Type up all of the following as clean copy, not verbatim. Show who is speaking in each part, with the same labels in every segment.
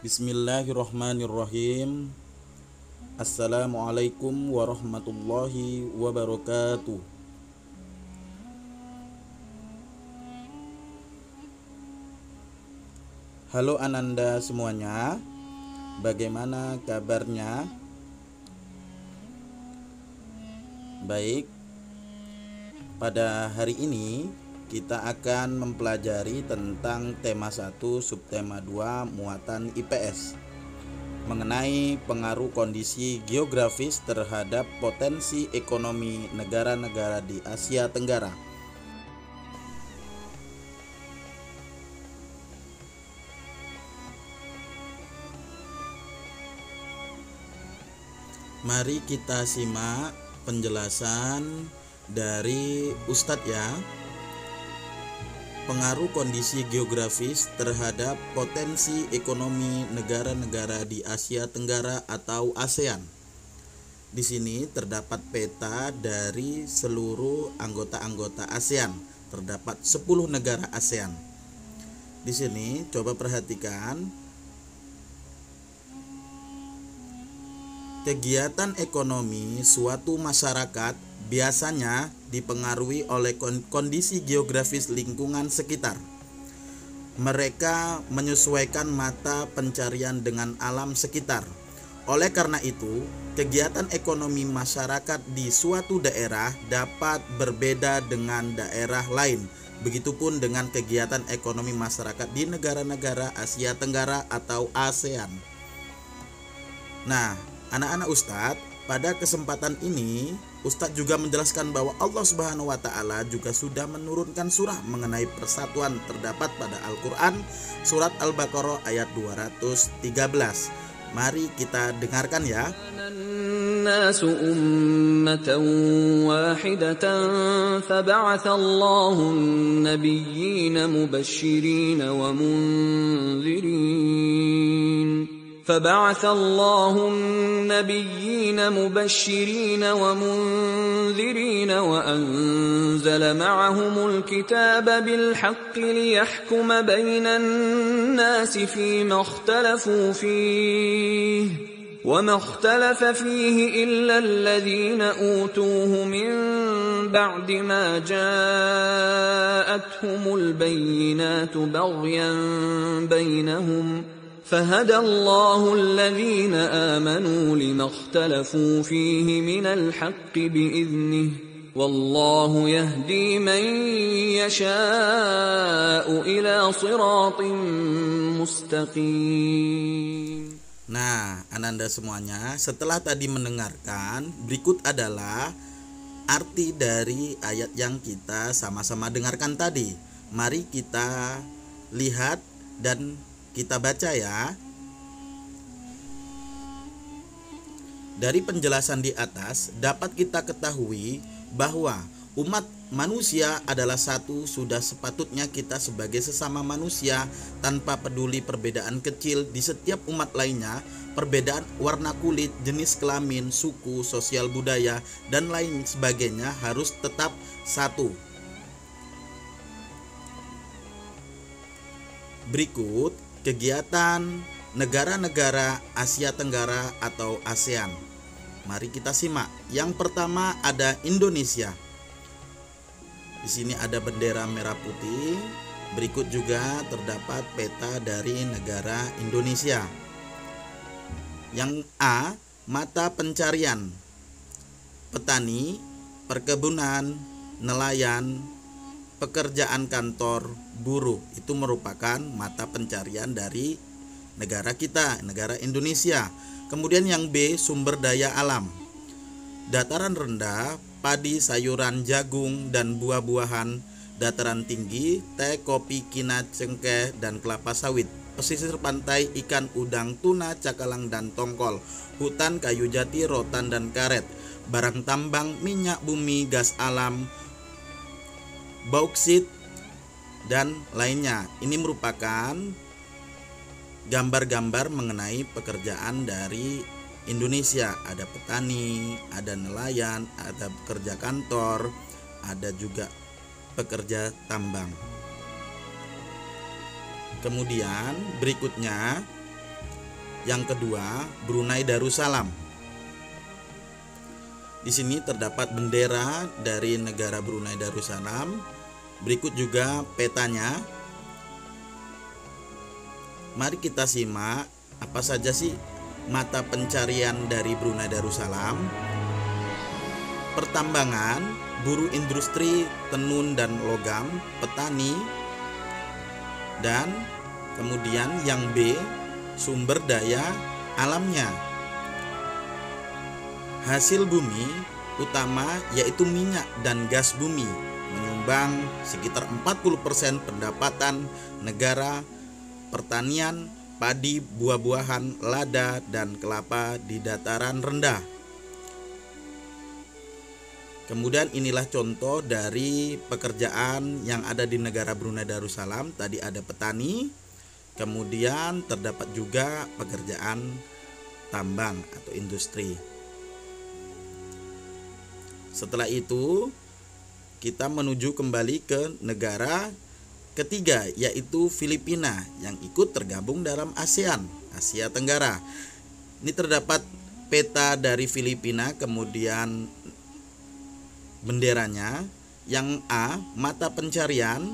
Speaker 1: Bismillahirrahmanirrahim. Assalamualaikum warahmatullahi wabarakatuh. Halo Ananda semuanya, bagaimana kabarnya? Baik, pada hari ini kita akan mempelajari tentang tema 1 subtema 2 muatan IPS mengenai pengaruh kondisi geografis terhadap potensi ekonomi negara-negara di Asia Tenggara. Mari kita simak penjelasan dari Ustadz ya. Pengaruh kondisi geografis terhadap potensi ekonomi negara-negara di Asia Tenggara atau ASEAN. Di sini terdapat peta dari seluruh anggota-anggota ASEAN. Terdapat 10 negara ASEAN. Di sini coba perhatikan kegiatan ekonomi suatu masyarakat biasanya dipengaruhi oleh kondisi geografis lingkungan sekitar. Mereka menyesuaikan mata pencarian dengan alam sekitar. Oleh karena itu, kegiatan ekonomi masyarakat di suatu daerah dapat berbeda dengan daerah lain. Begitupun dengan kegiatan ekonomi masyarakat di negara-negara Asia Tenggara atau ASEAN. Nah, anak-anak Ustadz, pada kesempatan ini Ustadz juga menjelaskan bahwa Allah Subhanahu wa Ta'ala juga sudah menurunkan surah mengenai persatuan terdapat pada Al-Quran, surat Al-Baqarah ayat 213. Mari kita dengarkan ya.
Speaker 2: الناس أمة واحدة فبعث الله النبيين مبشرين ومنذرين وأنزل معهم الكتاب بالحق ليحكم بين الناس فيما اختلفوا فيه وما اختلف فيه إلا الذين أوتوه من بعد ما جاءتهم البينات بغيا بينهم فهدى الله الذين آمنوا لما اختلفوا فيه من الحق بإذنه والله يهدي من يشاء إلى صراط مستقيم.
Speaker 1: Nah, Ananda semuanya, setelah tadi mendengarkan, berikut adalah arti dari ayat yang kita sama-sama dengarkan tadi. Mari kita lihat dan kita baca ya. Dari penjelasan di atas dapat kita ketahui bahwa umat manusia adalah satu. Sudah sepatutnya kita sebagai sesama manusia tanpa peduli perbedaan kecil di setiap umat lainnya, perbedaan warna kulit, jenis kelamin, suku, sosial budaya, dan lain sebagainya harus tetap satu. Berikut kegiatan negara-negara Asia Tenggara atau ASEAN. Mari kita simak. Yang pertama ada Indonesia. Di sini ada bendera merah putih. Berikut juga terdapat peta dari negara Indonesia. Yang A, mata pencarian. Petani, perkebunan, nelayan, pekerjaan kantor, buruh, itu merupakan mata pencarian dari negara kita, negara Indonesia. Kemudian yang B, sumber daya alam. Dataran rendah, padi, sayuran, jagung, dan buah-buahan. Dataran tinggi, teh, kopi, kina, cengkeh, dan kelapa sawit. Pesisir pantai, ikan, udang, tuna, cakalang, dan tongkol. Hutan, kayu jati, rotan, dan karet. Barang tambang, minyak bumi, gas alam, bauksit, dan lainnya. Ini merupakan gambar-gambar mengenai pekerjaan dari Indonesia. Ada petani, ada nelayan, ada pekerja kantor, ada juga pekerja tambang. Kemudian berikutnya Yang kedua, Brunei Darussalam. Di sini terdapat bendera dari negara Brunei Darussalam. Berikut juga petanya. Mari kita simak apa saja sih mata pencarian dari Brunei Darussalam. Pertambangan, buruh industri tenun dan logam, petani, dan kemudian yang B, sumber daya alamnya. Hasil bumi utama yaitu minyak dan gas bumi menyumbang sekitar 40% pendapatan negara. Pertanian, padi, buah-buahan, lada, dan kelapa di dataran rendah. Kemudian inilah contoh dari pekerjaan yang ada di negara Brunei Darussalam. Tadi ada petani, kemudian terdapat juga pekerjaan tambang atau industri. Setelah itu kita menuju kembali ke negara ketiga, yaitu Filipina yang ikut tergabung dalam ASEAN, Asia Tenggara. Ini terdapat peta dari Filipina, kemudian benderanya. Yang A, mata pencarian,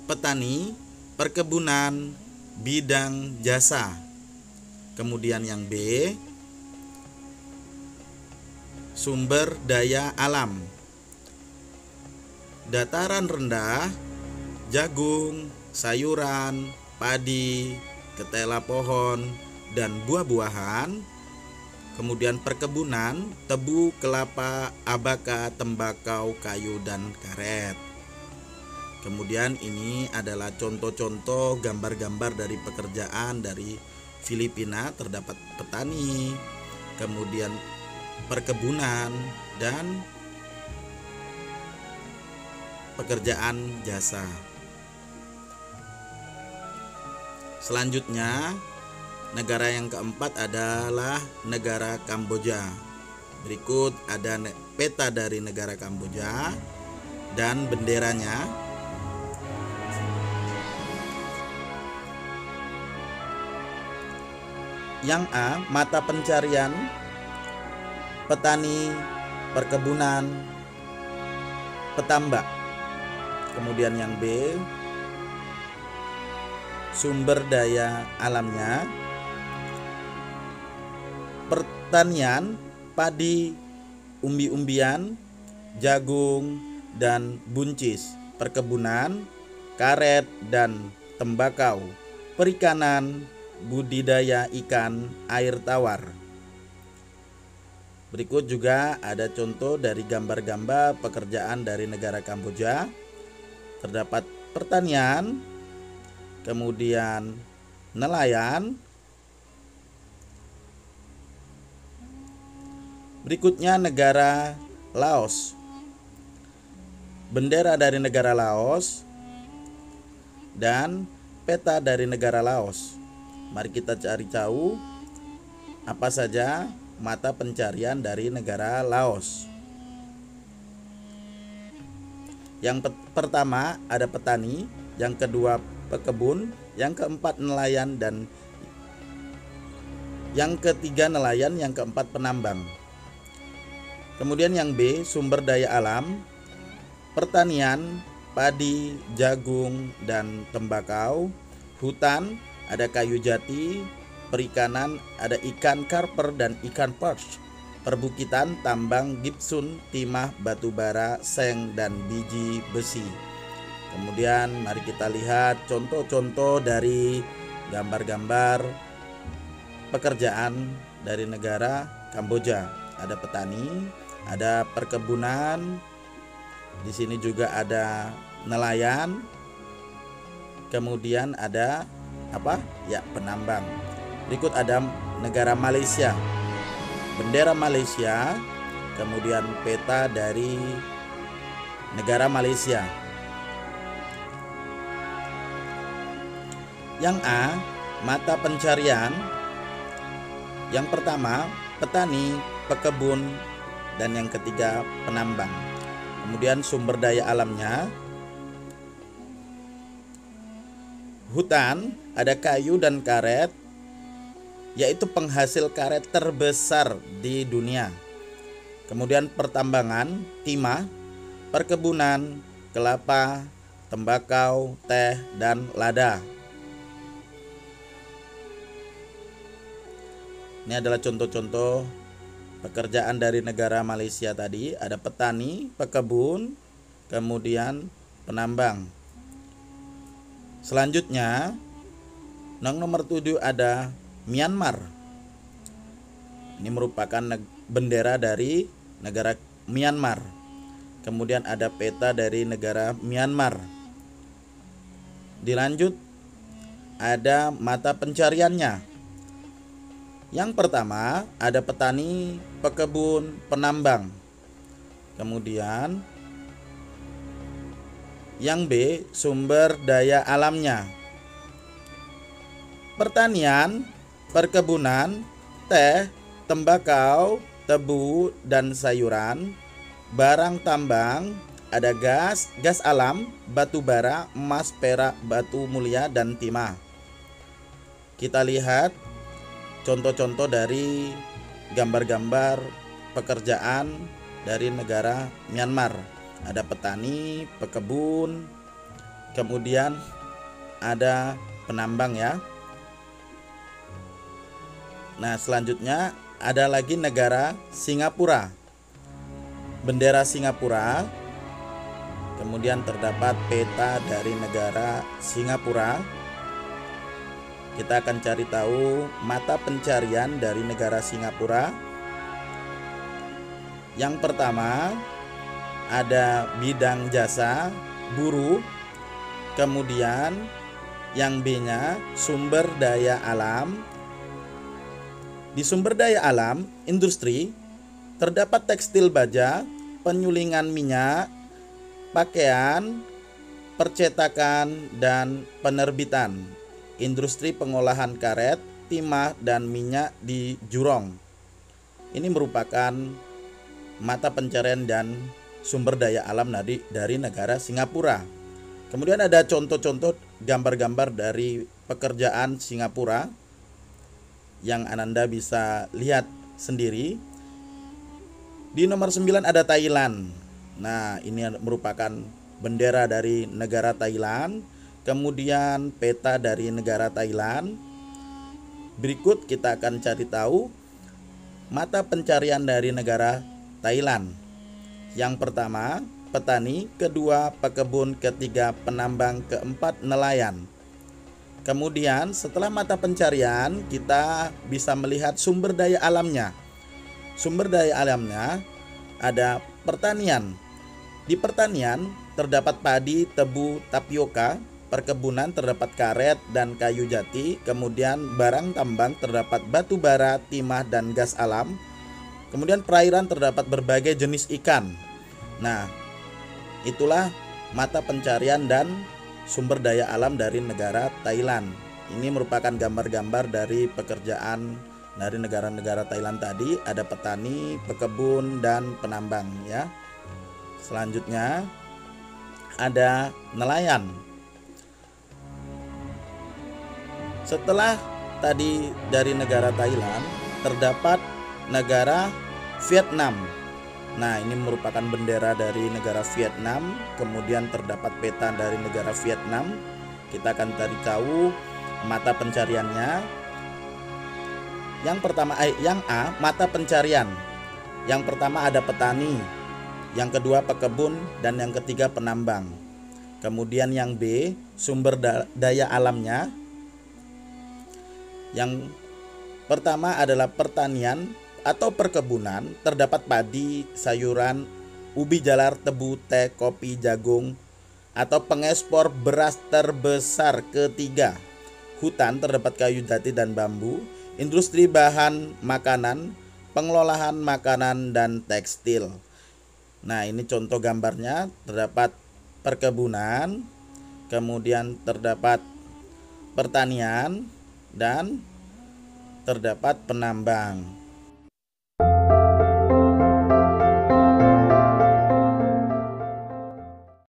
Speaker 1: petani, perkebunan, bidang jasa. Kemudian yang B, sumber daya alam, dataran rendah, jagung, sayuran, padi, ketela pohon, dan buah-buahan. Kemudian perkebunan, tebu, kelapa, abaka, tembakau, kayu, dan karet. Kemudian ini adalah contoh-contoh gambar-gambar dari pekerjaan dari Filipina. Terdapat petani, kemudian perkebunan, dan pekerjaan jasa. Selanjutnya, negara yang keempat adalah negara Kamboja. Berikut ada peta dari negara Kamboja dan benderanya. Yang A, mata pencarian, petani, perkebunan, petambak. Kemudian yang B, sumber daya alamnya, pertanian, padi, umbi-umbian, jagung, dan buncis, perkebunan, karet, dan tembakau, perikanan, budidaya ikan, air tawar. Berikut juga ada contoh dari gambar-gambar pekerjaan dari negara Kamboja. Terdapat pertanian, kemudian nelayan. Berikutnya negara Laos. Bendera dari negara Laos dan peta dari negara Laos. Mari kita cari tahu apa saja mata pencarian dari negara Laos. Yang pertama ada petani, yang kedua pekebun, yang keempat nelayan, dan yang ketiga nelayan, yang keempat penambang. Kemudian yang B, sumber daya alam, pertanian, padi, jagung, dan tembakau. Hutan, ada kayu jati. Perikanan, ada ikan karper dan ikan perch. Perbukitan, tambang, gipsun, timah, batu bara, seng, dan biji besi. Kemudian mari kita lihat contoh-contoh dari gambar-gambar pekerjaan dari negara Kamboja. Ada petani, ada perkebunan, di sini juga ada nelayan, kemudian ada apa? Ya, penambang. Berikut ada negara Malaysia. Bendera Malaysia, kemudian peta dari negara Malaysia. Yang A, mata pencarian. Yang pertama, petani, pekebun, dan yang ketiga, penambang. Kemudian sumber daya alamnya, hutan, ada kayu dan karet. yaitu penghasil karet terbesar di dunia. Kemudian pertambangan, timah, perkebunan, kelapa, tembakau, teh, dan lada. Ini adalah contoh-contoh pekerjaan dari negara Malaysia tadi. Ada petani, pekebun, kemudian penambang. Selanjutnya, nomor 7 ada Myanmar. Ini merupakan bendera dari negara Myanmar. Kemudian ada peta dari negara Myanmar. Dilanjut, ada mata pencariannya. Yang pertama ada petani, pekebun, penambang. Kemudian yang B, sumber daya alamnya. Pertanian, perkebunan, teh, tembakau, tebu, dan sayuran. Barang tambang, ada gas alam, batu bara, emas, perak, batu mulia, dan timah. Kita lihat contoh-contoh dari gambar-gambar pekerjaan dari negara Myanmar. Ada petani, pekebun, kemudian ada penambang ya. Nah, selanjutnya ada lagi negara Singapura. Bendera Singapura. Kemudian terdapat peta dari negara Singapura. Kita akan cari tahu mata pencarian dari negara Singapura. Yang pertama ada bidang jasa, buruh. Kemudian yang B-nya sumber daya alam. Di sumber daya alam, industri, terdapat tekstil baja, penyulingan minyak, pakaian, percetakan, dan penerbitan. Industri pengolahan karet, timah, dan minyak di Jurong. Ini merupakan mata pencarian dan sumber daya alam dari negara Singapura. Kemudian ada contoh-contoh gambar-gambar dari pekerjaan Singapura yang Ananda bisa lihat sendiri. Di nomor 9 ada Thailand. Nah, ini merupakan bendera dari negara Thailand. Kemudian peta dari negara Thailand. Berikut kita akan cari tahu mata pencarian dari negara Thailand. Yang pertama, petani, kedua, pekebun, ketiga, penambang, keempat, nelayan. Kemudian setelah mata pencarian, kita bisa melihat sumber daya alamnya. Sumber daya alamnya ada pertanian. Di pertanian terdapat padi, tebu, tapioka. Perkebunan terdapat karet dan kayu jati. Kemudian barang tambang terdapat batu bara, timah, dan gas alam. Kemudian perairan terdapat berbagai jenis ikan. Nah, itulah mata pencarian dan sumber daya alam dari negara Thailand. Ini merupakan gambar-gambar dari pekerjaan dari negara-negara Thailand tadi. Ada petani, pekebun, dan penambang ya. Selanjutnya ada nelayan. Setelah tadi dari negara Thailand, terdapat negara Vietnam. Nah, ini merupakan bendera dari negara Vietnam. Kemudian terdapat peta dari negara Vietnam. Kita akan cari tahu mata pencariannya. Yang pertama, yang A, mata pencarian. Yang pertama ada petani, yang kedua pekebun, dan yang ketiga penambang. Kemudian yang B, sumber daya alamnya. Yang pertama adalah pertanian atau perkebunan, terdapat padi, sayuran, ubi jalar, tebu, teh, kopi, jagung, atau pengekspor beras terbesar. Ketiga, hutan, terdapat kayu jati dan bambu, industri bahan makanan, pengelolaan makanan, dan tekstil. Nah, ini contoh gambarnya, terdapat perkebunan, kemudian terdapat pertanian, dan terdapat penambang.